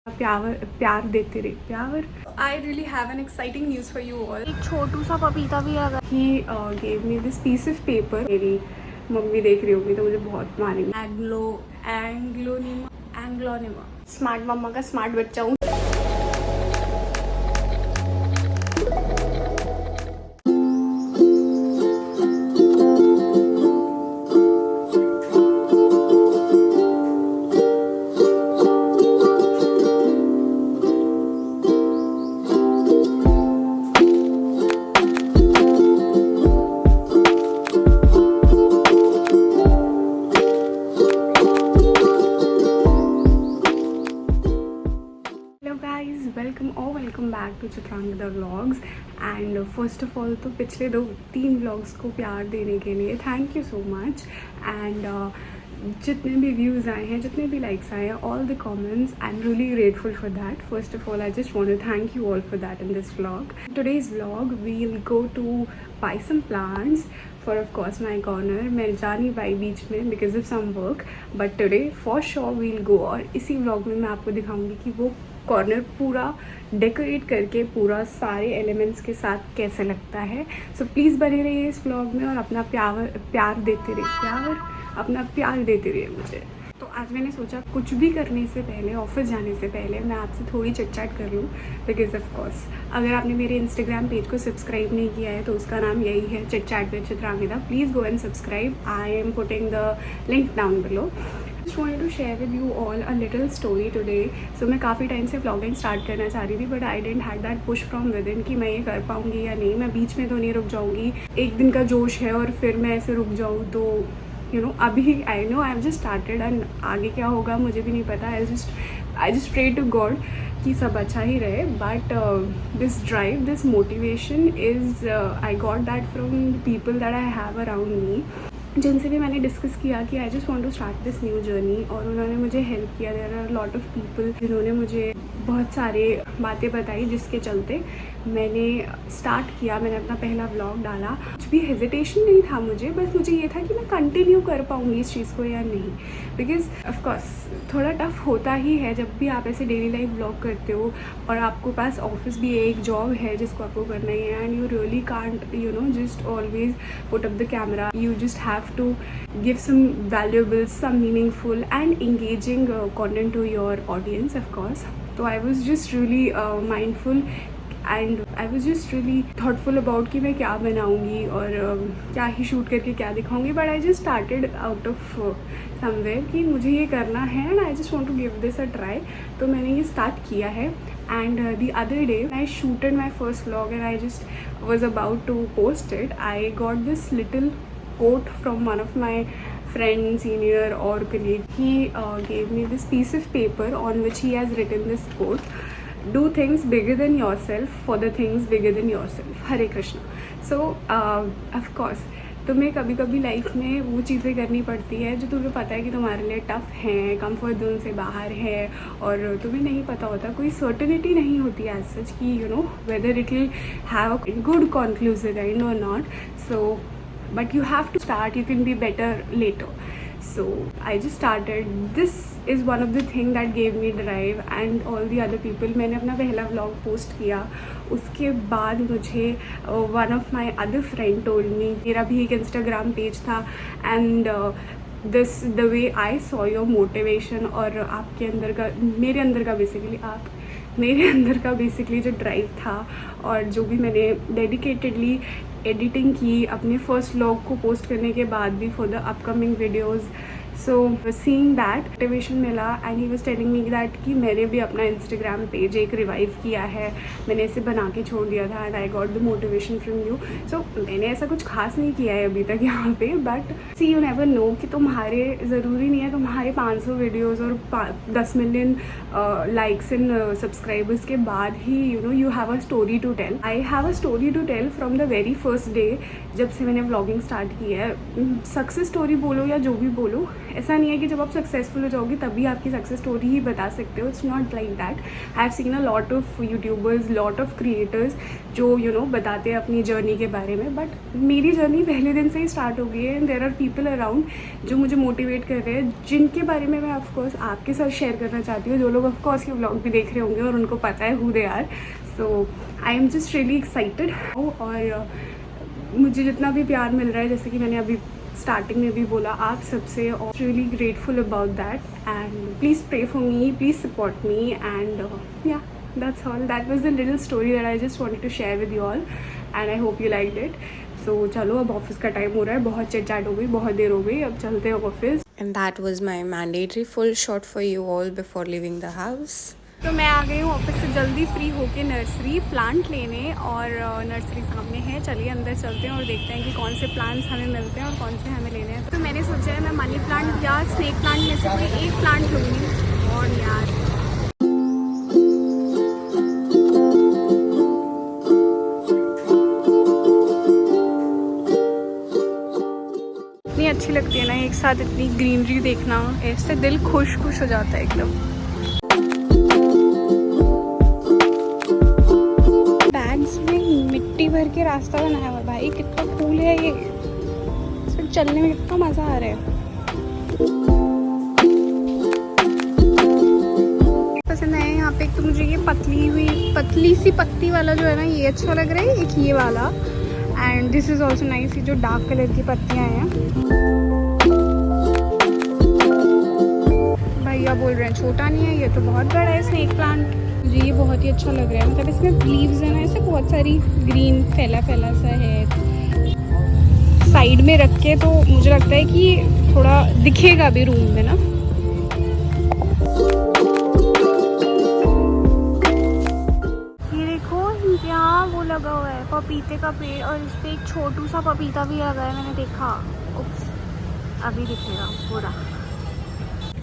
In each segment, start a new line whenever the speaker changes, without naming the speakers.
प्यार देते रहे प्यार। I really have an exciting news for you all.
एक छोटू सा पपीता भी लगा।
He gave me this piece of paper. मेरी मम्मी देख रही होगी तो मुझे बहुत मारेंगी। एंग्लोनिमा स्मार्ट मम्मा का स्मार्ट बच्चा हूँ। Welcome back to Chitrangada vlogs. And first of all तो पिछले 2-3 व्लॉग्स को प्यार देने के लिए thank you so much. And जितने भी व्यूज़ आए हैं, जितने भी लाइक्स आए हैं, all the comments, I am really grateful for that. First of all I just want to thank you all for that in this vlog. Today's vlog we will go to buy some plants for of course my corner. मैं जा नहीं पाई बीच में because of some work, but today for sure we will go. और इसी vlog में मैं आपको दिखाऊंगी कि वो कॉर्नर पूरा डेकोरेट करके पूरा सारे एलिमेंट्स के साथ कैसे लगता है। सो प्लीज़ बने रहिए इस व्लॉग में और अपना प्यार देते रहिए, अपना प्यार देते रहिए मुझे। तो आज मैंने सोचा कुछ भी करने से पहले, ऑफिस जाने से पहले मैं आपसे थोड़ी चिट चैट कर लूँ। बिकॉज ऑफ कोर्स अगर आपने मेरे इंस्टाग्राम पेज को सब्सक्राइब नहीं किया है तो उसका नाम यही है, chit chat with Chitrangada. Please go and subscribe. I am putting the link down below. Just wanted to share with you all a little story today. So मैं काफ़ी टाइम से vlogging स्टार्ट करना चाह रही थी, but I didn't had that push from with in कि मैं ये कर पाऊँगी या नहीं। मैं बीच में तो नहीं रुक जाऊँगी, एक दिन का जोश है और फिर मैं ऐसे रुक जाऊँ तो अभी I know I have just started and आगे क्या होगा मुझे भी नहीं पता। I just pray to god कि सब अच्छा ही रहे। But this drive, this motivation is I got that from people that I have around me, जिनसे भी मैंने डिस्कस किया कि I just want to start this new journey, और उन्होंने मुझे हेल्प किया। There are lot of people जिन्होंने मुझे बहुत सारे बातें बताई जिसके चलते मैंने स्टार्ट किया। मैंने अपना पहला व्लॉग डाला। कुछ भी हेजिटेशन नहीं था मुझे, बस मुझे ये था कि मैं कंटिन्यू कर पाऊँगी इस चीज़ को या नहीं। बिकॉज ऑफकोर्स थोड़ा टफ होता ही है जब भी आप ऐसे डेली लाइफ व्लॉग करते हो और आपको पास ऑफिस भी है, एक जॉब है जिसको आपको करना ही है, and you really can't just always put up the camera. You just have to give some valuable, some meaningful and engaging content to your audience, of course. So I was just really mindful and I was just really thoughtful about कि मैं क्या बनाऊँगी और क्या ही shoot करके क्या दिखाऊँगी। But I just started out of somewhere कि मुझे ये करना है and I just want to give this a try. तो मैंने ये स्टार्ट किया है। And the other day I shooted my first vlog and I just was about to post it. I got this little quote from one of my friend, senior or colleague. He gave me this piece of paper on which he has written this quote: do things bigger than yourself for the things bigger than yourself. Hare Krishna. So of course तुम्हें कभी कभी life में वो चीज़ें करनी पड़ती है जो तुम्हें पता है कि तुम्हारे लिए टफ़ हैं, कंफर्ट जोन से बाहर है, और तुम्हें नहीं पता होता, कोई सर्टेनिटी नहीं होती एज सच कि whether it will have a good conclusive end or not. So but you have to start, you can be better later. So I just started. This is one of the thing that gave me drive and all the other people. मैंने अपना पहला vlog post किया, उसके बाद मुझे one of my other friend told me, मेरा भी एक Instagram page था, and this the way I saw your motivation और आपके अंदर का, मेरे अंदर का बेसिकली जो ड्राइव था और जो भी मैंने डेडिकेटेडली एडिटिंग की अपने फर्स्ट व्लॉग को पोस्ट करने के बाद भी for the upcoming videos. So seeing that motivation मिला and he was telling me that कि मैंने भी अपना इंस्टाग्राम पेज एक रिवाइव किया है, मैंने इसे बना के छोड़ दिया था and I got the motivation from you. So मैंने ऐसा कुछ खास नहीं किया है अभी तक यहाँ पे, but see you never know कि तुम्हारे ज़रूरी नहीं है तुम्हारे 500 वीडियोज़ और 10 मिलियन लाइक्स एंड सब्सक्राइबर्स के बाद ही you have a story to tell. I have a story to tell from the very first day जब से मैंने व्लॉगिंग स्टार्ट की है। सक्सेस स्टोरी बोलो या जो भी बोलो, ऐसा नहीं है कि जब आप सक्सेसफुल हो जाओगे तभी आपकी सक्सेस स्टोरी ही बता सकते हो. It's not like that. I have seen a lot of YouTubers, lot of creators जो बताते हैं अपनी जर्नी के बारे में. बट मेरी जर्नी पहले दिन से ही स्टार्ट हो गई है. And there are people around जो मुझे मोटिवेट कर रहे हैं, जिनके बारे में मैं ऑफकोर्स आपके साथ शेयर करना चाहती हूँ. जो लोग ऑफकोर्स ये व्लॉग भी देख रहे होंगे और उनको पता है who they are. So I am just really excited. और मुझे जितना भी प्यार मिल रहा है, जैसे कि मैंने अभी स्टार्टिंग में भी बोला, आप सबसे really grateful about that. And please pray for me, please support me. And yeah that's all. That was the little story that I just wanted to share with you all. And I hope you liked it. So चलो, अब office का time हो रहा है. बहुत chit chat हो गई, बहुत देर हो गई. अब चलते हैं office.
And that was my mandatory full shot for you all before leaving the house.
तो मैं आ गई हूँ ऑफिस से जल्दी फ्री होके नर्सरी प्लांट लेने. और नर्सरी सामने है. चलिए अंदर चलते हैं और देखते हैं कि कौन से प्लांट्स हमें मिलते हैं और कौन से हमें लेने हैं. तो मैंने सोचा है मैं मनी प्लांट या स्नेक प्लांट में से कोई एक प्लांट लूँगी. और यार इतनी अच्छी लगती है ना एक साथ इतनी ग्रीनरी देखना. ऐसे दिल खुश खुश हो जाता है एकदम. बैग्स में मिट्टी भर के रास्ता बनाया हुआ. भाई कितना कूल है ये. इसमें चलने में कितना मज़ा आ रहा है. पसंद है यहाँ पे. एक तो मुझे ये पतली सी पत्ती वाला जो है ना, ये अच्छा लग रहा है. एक ये वाला. And this is also nice. ये जो डार्क कलर की पत्तियाँ हैं. भैया बोल रहे हैं छोटा नहीं है, ये तो बहुत बड़ा है स्नेक प्लांट. मुझे ये बहुत ही अच्छा लग रहा है. मतलब इसमें लीव्स है ना, ऐसे बहुत सारी ग्रीन फैला सा है. साइड में रख के तो मुझे लगता है कि थोड़ा दिखेगा भी रूम में ना. ये देखो यहाँ वो लगा हुआ है पपीते का पेड़. और इस पे एक छोटू सा पपीता भी लगा है. मैंने देखा. उप्स, अभी दिखेगा पूरा.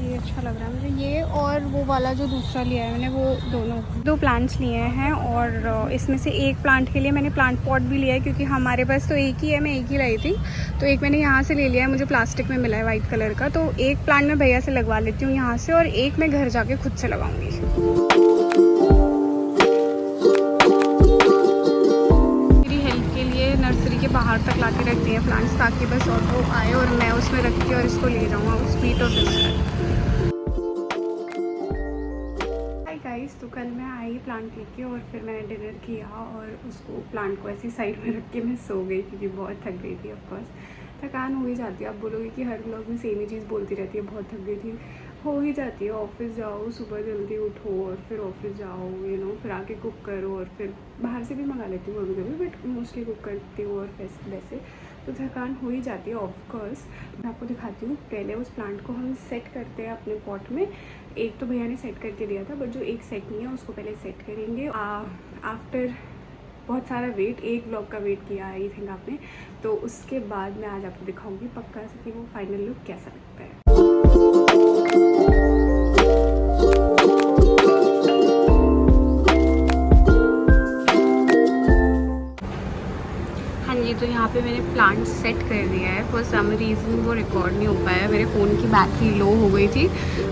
ये अच्छा लग रहा है मुझे. ये और वो वाला जो दूसरा लिया है मैंने, वो दो प्लांट्स लिए हैं. और इसमें से एक प्लांट के लिए मैंने प्लांट पॉट भी लिया है, क्योंकि हमारे पास तो एक ही है. मैं एक ही लाई थी, तो एक मैंने यहाँ से ले लिया है. मुझे प्लास्टिक में मिला है वाइट कलर का. तो एक प्लांट मैं भैया से लगवा लेती हूँ यहाँ से, और एक मैं घर जाके खुद से लगाऊंगी. मेरी हेल्प के लिए नर्सरी के बाहर तक ला के रख दिए प्लांट्स, ताकि बस ऑटो आए और मैं उसमें रख के और इसको ले जाऊँगा उस स्वीट और फिर. गाइस, तो कल मैं आई प्लांट लेके और फिर मैंने डिनर किया और उसको प्लांट को ऐसी साइड में रख के मैं सो गई, क्योंकि बहुत थक गई थी. ऑफकोर्स थकान हो ही जाती है. आप बोलोगे कि हर व्लॉग में सेम ही चीज़ बोलती रहती है, बहुत थक गई थी. हो ही जाती है. ऑफिस जाओ, सुबह जल्दी उठो और फिर ऑफिस जाओ, फिर आके कुक करो. और फिर बाहर से भी मंगा लेती हूँ कभी कभी, बट मोस्टली कुक करती हूँ. और वैसे तो थकान हो ही जाती है ऑफकोर्स. मैं आपको दिखाती हूँ. पहले उस प्लांट को हम सेट करते हैं अपने पॉट में. एक तो भैया ने सेट करके दिया था, बट जो एक सेट नहीं है उसको पहले सेट करेंगे. आफ्टर बहुत सारा वेट, एक ब्लॉग का वेट किया आई थिंक आपने, तो उसके बाद मैं आज आपको दिखाऊंगी पक्का से कि वो फाइनल लुक कैसा लगता है. हाँ जी, तो यहाँ पे मैंने प्लांट सेट कर दिया है. फॉर सम रीज़न वो रिकॉर्ड नहीं हो पाया. मेरे फ़ोन की बैटरी लो हो गई थी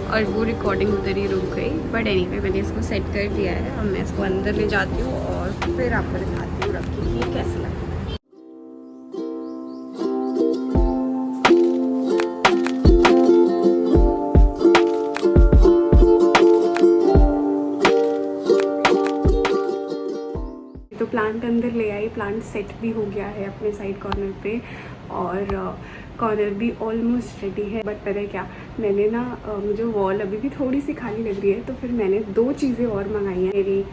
और वो रिकॉर्डिंग उधर ही रुक गई. बट एनीवे मैंने इसको सेट कर दिया है. अब मैं इसको अंदर ले जाती हूँ और फिर आपको दिखाती हूँ रख के ये कैसा लगता है. तो प्लांट अंदर ले आई. प्लांट सेट भी हो गया है अपने साइड कॉर्नर पे, और कॉर्नर भी ऑलमोस्ट रेडी है. बट पता है क्या, मैंने ना मुझे वॉल अभी भी थोड़ी सी खाली लग रही है, तो फिर मैंने 2 चीज़ें और मंगाई हैं. मेरी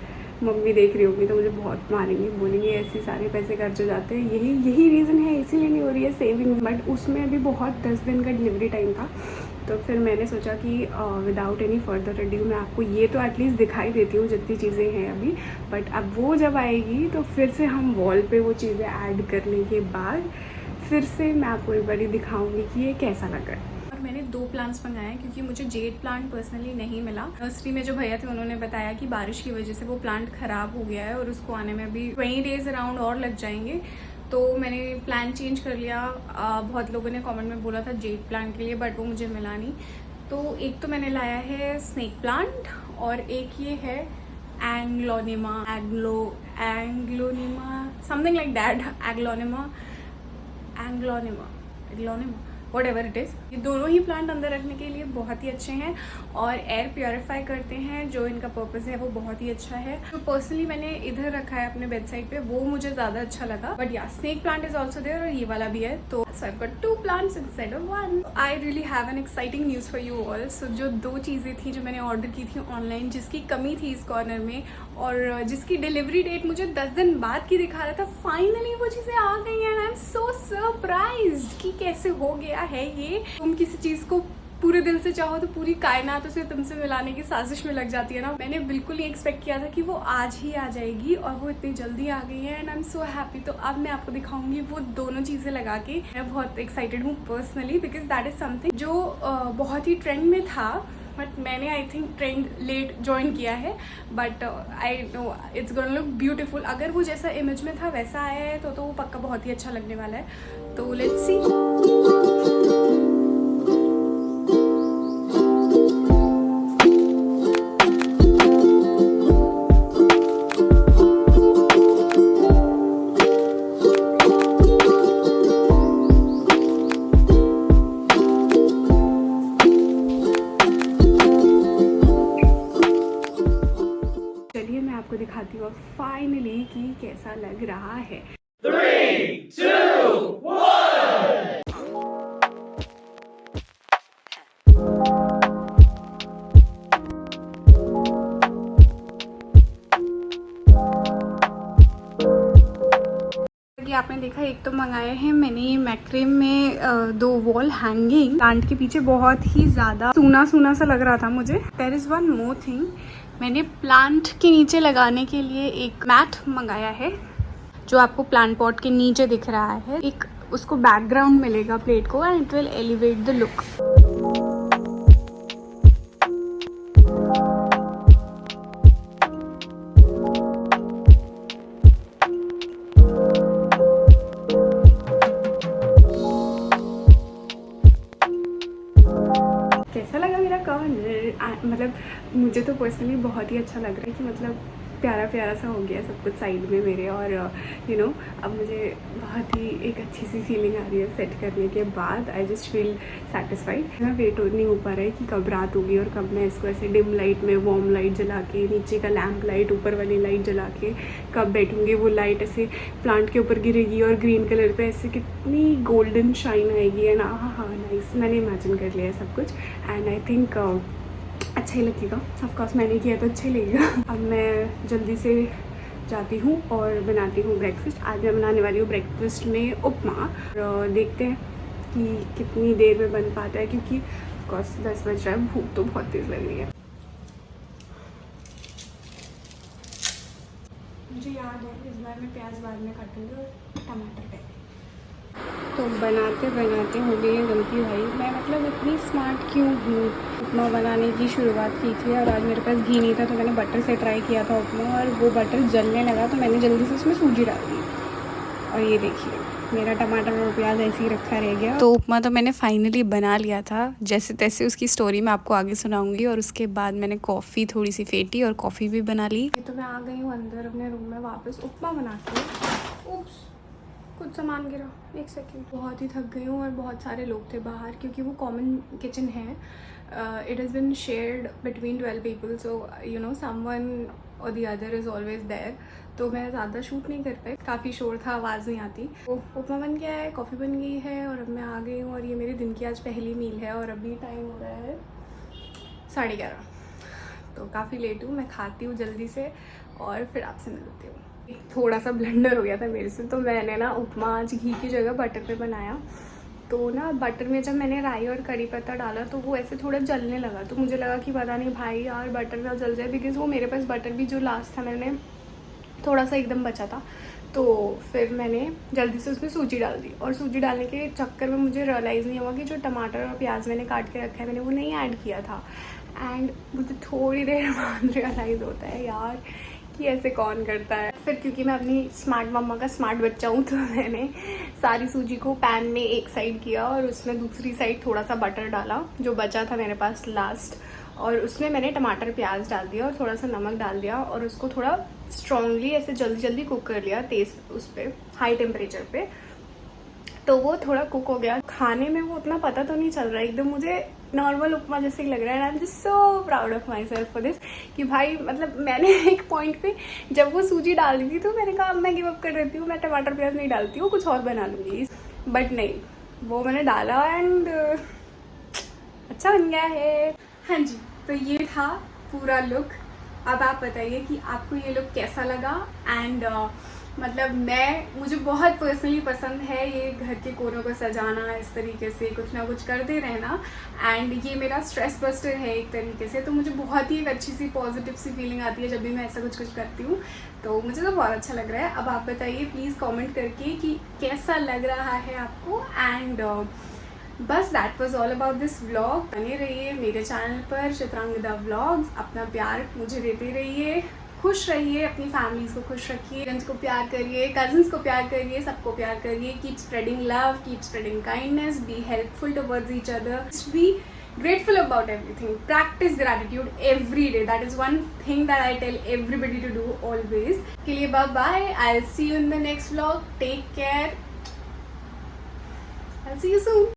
मम्मी देख रही होगी तो मुझे बहुत मारेंगी, बोलेंगे ऐसे सारे पैसे खर्च हो जाते हैं. यही रीज़न है, इसीलिए नहीं हो रही है सेविंग. बट उसमें अभी बहुत 10 दिन का डिलीवरी टाइम था, तो फिर मैंने सोचा कि विदाउट एनी फर्दर रिड्यू मैं आपको ये तो एटलीस्ट दिखाई देती हूँ जितनी चीज़ें हैं अभी. बट अब वो जब आएगी तो फिर से हम वॉल पे वो चीज़ें ऐड करने के बाद फिर से मैं आपको एक बार दिखाऊंगी कि ये कैसा लग रहा है. और मैंने 2 प्लांट्स मंगाए हैं, क्योंकि मुझे जेड प्लांट पर्सनली नहीं मिला. नर्सरी में जो भैया थे उन्होंने बताया कि बारिश की वजह से वो प्लांट ख़राब हो गया है और उसको आने में भी 20 डेज़ अराउंड और लग जाएंगे. तो मैंने प्लान चेंज कर लिया। बहुत लोगों ने कमेंट में बोला था जेड प्लांट के लिए, बट वो मुझे मिला नहीं। तो एक तो मैंने लाया है स्नेक प्लांट और एक ये है aglaonema something like that, aglaonema whatever it is. ये दोनों ही प्लांट अंदर रखने के लिए बहुत ही अच्छे हैं और एयर प्योरीफाई करते हैं, जो इनका पर्पस है वो बहुत ही अच्छा है। तो पर्सनली मैंने इधर रखा है अपने बेड साइड पे, वो मुझे ज़्यादा अच्छा लगा। But yeah snake plant is also there और ये वाला भी है, तो so I've got 2 plants instead of 1. I really have an exciting news for you all. So जो 2 चीज़ें थी जो मैंने ऑर्डर की थी ऑनलाइन, जिसकी कमी थी इस कॉर्नर में और जिसकी डिलीवरी डेट मुझे 10 दिन बाद की दिखा रहा था, फाइनली वो चीज़ें आ गई हैं। आई एम सो सरप्राइज्ड कि कैसे हो गया है ये। तुम किसी चीज़ को पूरे दिल से चाहो तो पूरी कायनात उसे तुमसे मिलाने की साजिश में लग जाती है ना। मैंने बिल्कुल नहीं एक्सपेक्ट किया था कि वो आज ही आ जाएगी और वो इतनी जल्दी आ गई है and I am so happy. तो अब मैं आपको दिखाऊंगी वो दोनों चीज़ें लगा के। मैं बहुत एक्साइटेड हूँ personally, because that is something जो बहुत ही ट्रेंड में था, बट मैंने I think trend late join किया है। But I know it's gonna look beautiful. अगर वो जैसा इमेज में था वैसा आया है तो वो पक्का बहुत ही अच्छा लगने वाला है। तो लेट्स सी। चलिए मैं आपको दिखाती हूँ फाइनली कि कैसा लग रहा है।
3, 2, 1.
कि आपने देखा, एक तो मंगाए हैं मैंने ये मैक्रेम में 2 वॉल हैंगिंग। प्लांट के पीछे बहुत ही ज़्यादा सूना सूना सा लग रहा था मुझे। There is one more thing, मैंने प्लांट के नीचे लगाने के लिए एक मैट मंगाया है जो आपको प्लांट पॉट के नीचे दिख रहा है। एक उसको बैकग्राउंड मिलेगा प्लेट को and it will elevate the look. कैसा लगा मेरा कॉर्नर? मतलब मुझे तो पर्सनली बहुत ही अच्छा लग रहा है कि मतलब प्यारा प्यारा सा हो गया सब कुछ साइड में मेरे। और यू नो अब मुझे बहुत ही एक अच्छी सी फीलिंग आ रही है सेट करने के बाद। I just feel satisfied. मैं वेट नहीं हो पा रहा है कि कब रात होगी और कब मैं इसको ऐसे डिम लाइट में वार्म लाइट जला के, नीचे का लैम्प लाइट, ऊपर वाली लाइट जला के कब बैठूंगी। वो लाइट ऐसे प्लांट के ऊपर गिरेगी और ग्रीन कलर पे ऐसे कितनी गोल्डन शाइन आएगी। एंड हाँ नाइस, मैंने इमेजिन कर लिया है सब कुछ एंड आई थिंक अच्छा ही लगेगा। ऑफकोर्स मैंने किया तो अच्छा ही लगेगा। अब मैं जल्दी से जाती हूँ और बनाती हूँ ब्रेकफास्ट। आज मैं बनाने वाली हूँ ब्रेकफास्ट में उपमा और देखते हैं कि कितनी देर में बन पाता है, क्योंकि ऑफकोर्स 10 बज रहा है। भूख तो बहुत तेज़ लग रही है। मुझे याद है इस बार मैं प्याज बाद में काटूँगी और टमाटर पहले। तो बनाते बनाते हो गई है गलती भाई। मैं मतलब इतनी स्मार्ट क्यों हूँ? उपमा बनाने की शुरुआत की थी और आज मेरे पास घी नहीं था, तो मैंने बटर से ट्राई किया था उपमा और वो बटर जलने लगा, तो मैंने जल्दी से उसमें सूजी डाल दी। और ये देखिए मेरा टमाटर और प्याज ऐसे ही रखा रह गया। तो उपमा तो मैंने फाइनली बना लिया था, जैसे तैसे उसकी स्टोरी मैं आपको आगे सुनाऊंगी। और उसके बाद मैंने कॉफ़ी थोड़ी सी फेंटी और कॉफ़ी भी बना ली। तो मैं आ गई हूँ अंदर अपने रूम में वापस उपमा बना के। उप्स, कुछ सामान गिरा, एक सेकेंड। बहुत ही थक गई हूँ और बहुत सारे लोग थे बाहर, क्योंकि वो कॉमन किचन है। It has been shared between 12 people, so you know someone or the other is always there. तो मैं ज़्यादा शूट नहीं कर पाई, काफ़ी शोर था, आवाज़ नहीं आती। तो उपमा बन गया है, कॉफ़ी बन गई है और अब मैं आ गई हूँ। और ये मेरे दिन की आज पहली मील है और अभी टाइम हो रहा है 11:30। तो काफ़ी लेट हूँ। मैं खाती हूँ जल्दी से और फिर आपसे मिलती हूँ। थोड़ा सा ब्लंडर हो गया था मेरे से, तो मैंने ना उपमा आज घी की जगह बटर पे बनाया। तो ना बटर में जब मैंने राई और कड़ी पत्ता डाला तो वो ऐसे थोड़ा जलने लगा। तो मुझे लगा कि पता नहीं भाई यार बटर ना जल जाए, बिकॉज़ वो मेरे पास बटर भी जो लास्ट था मैंने थोड़ा सा एकदम बचा था। तो फिर मैंने जल्दी से उसमें सूजी डाल दी और सूजी डालने के चक्कर में मुझे रियलाइज़ नहीं हुआ कि जो टमाटर और प्याज मैंने काट के रखा है मैंने वो नहीं ऐड किया था। एंड मुझे थोड़ी देर बाद रियलाइज़ होता है यार कि ऐसे कौन करता है। फिर क्योंकि मैं अपनी स्मार्ट मम्मा का स्मार्ट बच्चा हूँ तो मैंने सारी सूजी को पैन में एक साइड किया और उसमें दूसरी साइड थोड़ा सा बटर डाला जो बचा था मेरे पास लास्ट, और उसमें मैंने टमाटर प्याज डाल दिया और थोड़ा सा नमक डाल दिया और उसको थोड़ा स्ट्रांगली ऐसे जल्दी जल्दी कुक कर लिया तेज़ उस पर हाई टेम्परेचर पे। तो वो थोड़ा कुक हो गया। खाने में वो उतना पता तो नहीं चल रहा है, एकदम मुझे नॉर्मल उपमा जैसे ही लग रहा है। आई am just so proud of my self for this कि भाई मतलब मैंने एक पॉइंट पे जब वो सूजी डाल दी थी तो मैंने कहा अब मैं गिव अप कर देती हूँ, मैं टमाटर प्याज नहीं डालती हूँ, कुछ और बना लूँगी। बट नहीं, वो मैंने डाला एंड अच्छा बन गया है। हाँ जी, तो ये था पूरा लुक। अब आप बताइए कि आपको ये लुक कैसा लगा। एंड मतलब मुझे बहुत पर्सनली पसंद है ये घर के कोनों को सजाना, इस तरीके से कुछ ना कुछ करते रहना। एंड ये मेरा स्ट्रेस बस्टर है एक तरीके से, तो मुझे बहुत ही एक अच्छी सी पॉजिटिव सी फीलिंग आती है जब भी मैं ऐसा कुछ करती हूँ। तो मुझे तो बहुत अच्छा लग रहा है। अब आप बताइए प्लीज़ कमेंट करके कि कैसा लग रहा है आपको। एंड बस that was all about this vlog. बने रहिए मेरे चैनल पर चित्रांगदा व्लॉग्स, अपना प्यार मुझे देते रहिए, खुश रहिए, अपनी फैमिलीज को खुश रखिए, फ्रेंड्स को प्यार करिए, कजिन्स को प्यार करिए, सबको प्यार करिए। Keep spreading love, keep spreading kindness, be helpful towards each other, be grateful about everything, practice gratitude every day. That is one thing that I tell everybody to do always. के लिए bye bye, I'll see you in the next vlog. Take care, I'll see you soon.